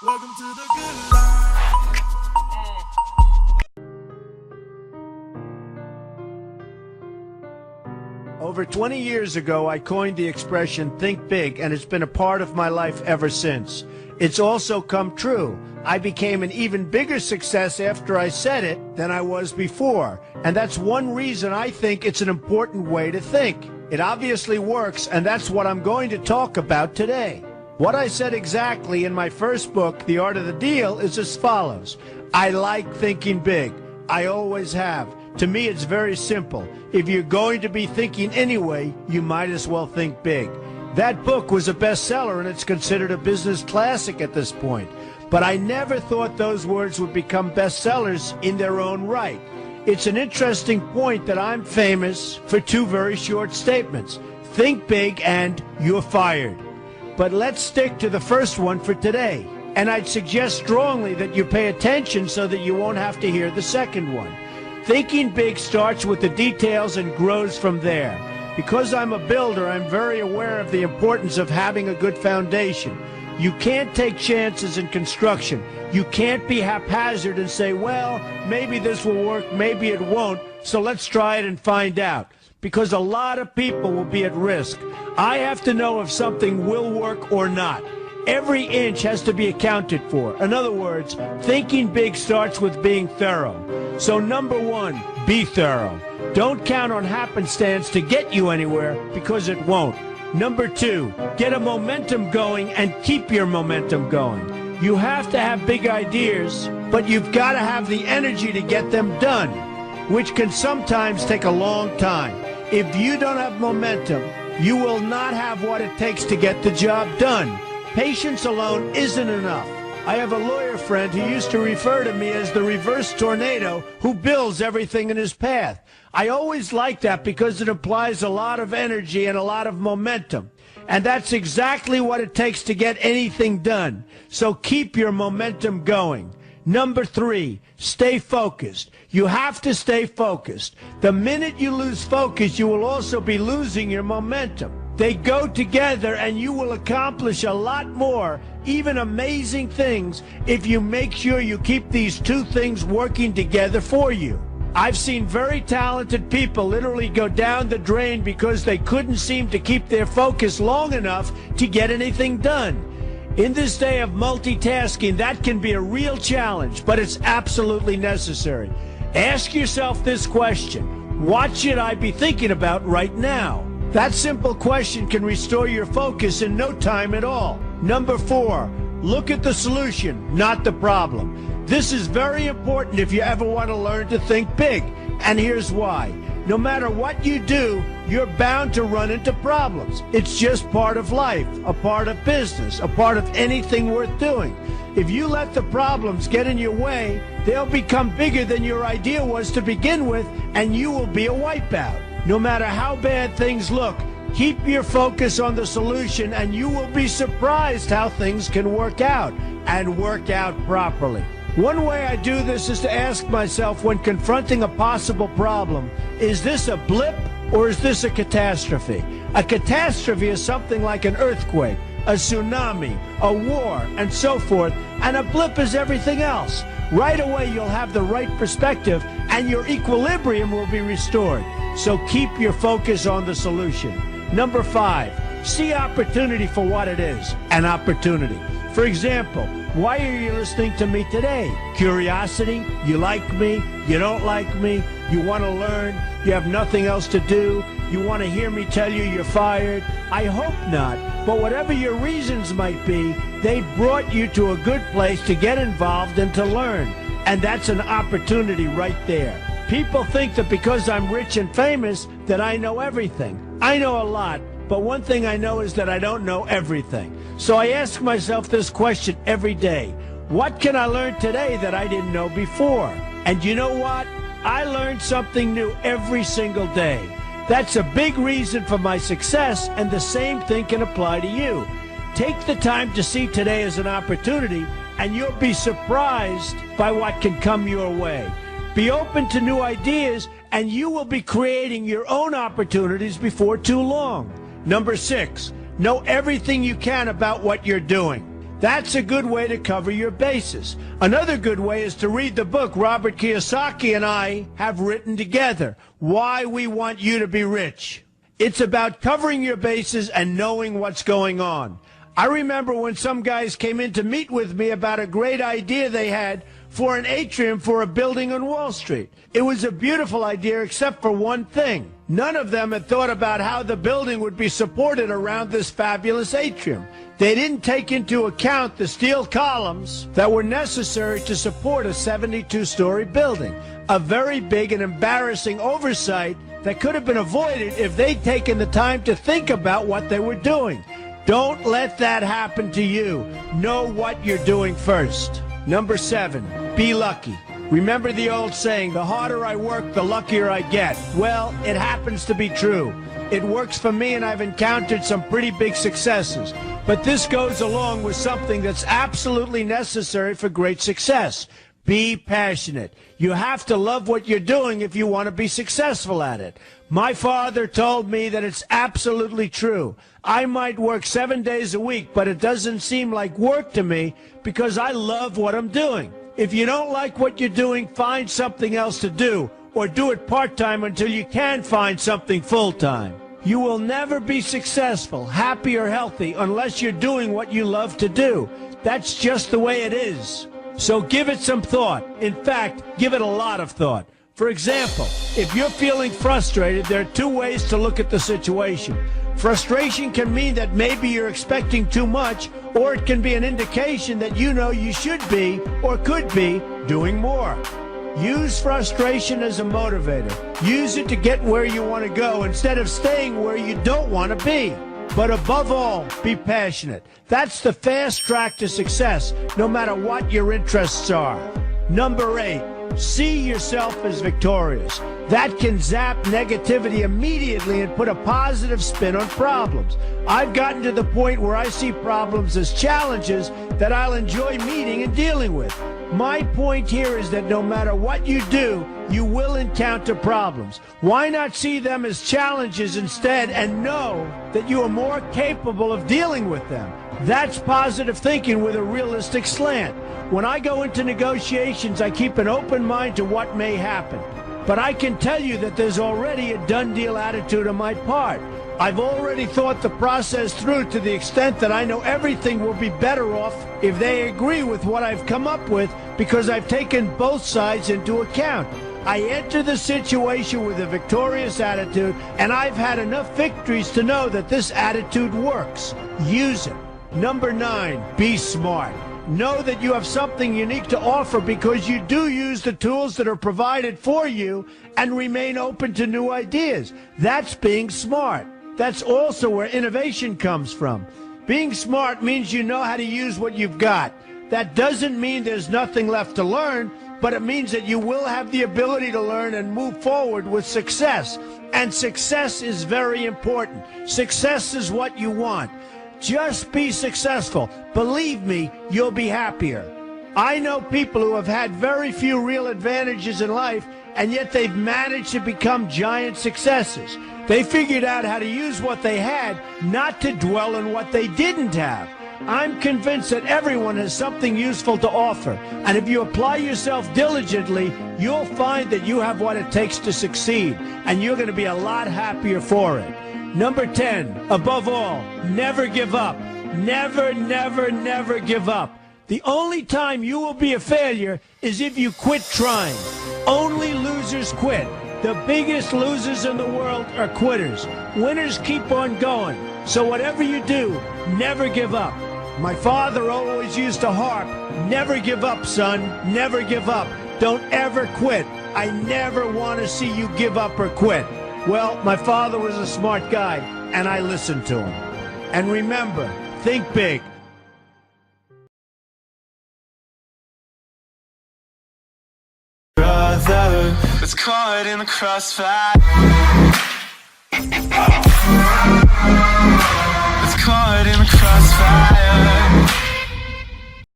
Welcome to the good life. Over 20 years ago, I coined the expression think big, and it's been a part of my life ever since. It's also come true. I became an even bigger success after I said it than I was before. And that's one reason I think it's an important way to think. It obviously works, and that's what I'm going to talk about today. What I said exactly in my first book, The Art of the Deal, is as follows. I like thinking big. I always have. To me, it's very simple. If you're going to be thinking anyway, you might as well think big. That book was a bestseller, and it's considered a business classic at this point. But I never thought those words would become bestsellers in their own right. It's an interesting point that I'm famous for two very short statements. Think big and you're fired. But let's stick to the first one for today. And I'd suggest strongly that you pay attention so that you won't have to hear the second one. Thinking big starts with the details and grows from there. Because I'm a builder, I'm very aware of the importance of having a good foundation. You can't take chances in construction. You can't be haphazard and say, well, maybe this will work, maybe it won't, so let's try it and find out. Because a lot of people will be at risk. I have to know if something will work or not. Every inch has to be accounted for. In other words, thinking big starts with being thorough. So number one, be thorough. Don't count on happenstance to get you anywhere, because it won't. Number two, get a momentum going and keep your momentum going. You have to have big ideas, but you've got to have the energy to get them done, which can sometimes take a long time. If you don't have momentum, you will not have what it takes to get the job done. Patience alone isn't enough. I have a lawyer friend who used to refer to me as the reverse tornado who builds everything in his path. I always like that because it implies a lot of energy and a lot of momentum. And that's exactly what it takes to get anything done. So keep your momentum going. Number three, stay focused. You have to stay focused. The minute you lose focus, you will also be losing your momentum. They go together, and you will accomplish a lot more, even amazing things, if you make sure you keep these two things working together for you. I've seen very talented people literally go down the drain because they couldn't seem to keep their focus long enough to get anything done. In this day of multitasking, that can be a real challenge, but it's absolutely necessary. Ask yourself this question: what should I be thinking about right now? That simple question can restore your focus in no time at all. Number four, look at the solution, not the problem. This is very important if you ever want to learn to think big. And here's why. No matter what you do, you're bound to run into problems. It's just part of life, a part of business, a part of anything worth doing. If you let the problems get in your way, they'll become bigger than your idea was to begin with, and you will be a wipeout. No matter how bad things look, keep your focus on the solution, and you will be surprised how things can work out, and work out properly. One way I do this is to ask myself when confronting a possible problem, is this a blip or is this a catastrophe? A catastrophe is something like an earthquake, a tsunami, a war, and so forth, and a blip is everything else. Right away you'll have the right perspective and your equilibrium will be restored. So keep your focus on the solution. Number five, see opportunity for what it is, an opportunity. For example, why are you listening to me today? Curiosity? You like me? You don't like me? You want to learn? You have nothing else to do? You want to hear me tell you you're fired? I hope not. But whatever your reasons might be, they brought you to a good place to get involved and to learn. And that's an opportunity right there. People think that because I'm rich and famous that I know everything. I know a lot, but one thing I know is that I don't know everything. So I ask myself this question every day. What can I learn today that I didn't know before? And you know what? I learn something new every single day. That's a big reason for my success, and the same thing can apply to you. Take the time to see today as an opportunity, and you'll be surprised by what can come your way. Be open to new ideas, and you will be creating your own opportunities before too long. Number six, know everything you can about what you're doing. That's a good way to cover your bases. Another good way is to read the book Robert Kiyosaki and I have written together, Why We Want You to Be Rich. It's about covering your bases and knowing what's going on. I remember when some guys came in to meet with me about a great idea they had for an atrium for a building on Wall Street. It was a beautiful idea except for one thing. None of them had thought about how the building would be supported around this fabulous atrium. They didn't take into account the steel columns that were necessary to support a 72-story building. A very big and embarrassing oversight that could have been avoided if they'd taken the time to think about what they were doing. Don't let that happen to you. Know what you're doing first. Number 7, be lucky. Remember the old saying, the harder I work, the luckier I get. Well, it happens to be true. It works for me, and I've encountered some pretty big successes. But this goes along with something that's absolutely necessary for great success. Be passionate. You have to love what you're doing if you want to be successful at it. My father told me that it's absolutely true. I might work 7 days a week, but it doesn't seem like work to me because I love what I'm doing. If you don't like what you're doing, find something else to do, or do it part-time until you can find something full-time. You will never be successful, happy, or healthy unless you're doing what you love to do. That's just the way it is. So give it some thought. In fact, give it a lot of thought. For example, if you're feeling frustrated, there are 2 ways to look at the situation. Frustration can mean that maybe you're expecting too much, or it can be an indication that you know you should be, or could be, doing more. Use frustration as a motivator. Use it to get where you want to go instead of staying where you don't want to be. But above all, be passionate. That's the fast track to success, no matter what your interests are. Number 8, see yourself as victorious. That can zap negativity immediately and put a positive spin on problems. I've gotten to the point where I see problems as challenges that I'll enjoy meeting and dealing with. My point here is that no matter what you do, you will encounter problems. Why not see them as challenges instead and know that you are more capable of dealing with them? That's positive thinking with a realistic slant. When I go into negotiations, I keep an open mind to what may happen. But I can tell you that there's already a done deal attitude on my part. I've already thought the process through to the extent that I know everything will be better off if they agree with what I've come up with because I've taken both sides into account. I enter the situation with a victorious attitude, and I've had enough victories to know that this attitude works. Use it. Number 9, be smart. Know that you have something unique to offer because you do use the tools that are provided for you and remain open to new ideas. That's being smart. That's also where innovation comes from. Being smart means you know how to use what you've got. That doesn't mean there's nothing left to learn, but it means that you will have the ability to learn and move forward with success. And success is very important. Success is what you want. Just be successful. Believe me, you'll be happier. I know people who have had very few real advantages in life, and yet they've managed to become giant successes. They figured out how to use what they had, not to dwell on what they didn't have. I'm convinced that everyone has something useful to offer, and if you apply yourself diligently, you'll find that you have what it takes to succeed, and you're going to be a lot happier for it. Number 10, above all, never give up. Never, never, never give up. The only time you will be a failure is if you quit trying. Only losers quit. The biggest losers in the world are quitters. Winners keep on going. So whatever you do, never give up. My father always used to harp, never give up, son, never give up. Don't ever quit. I never want to see you give up or quit. Well, my father was a smart guy, and I listened to him. And remember, think big. Brother, it's caught in the crossfire. It's caught in the crossfire.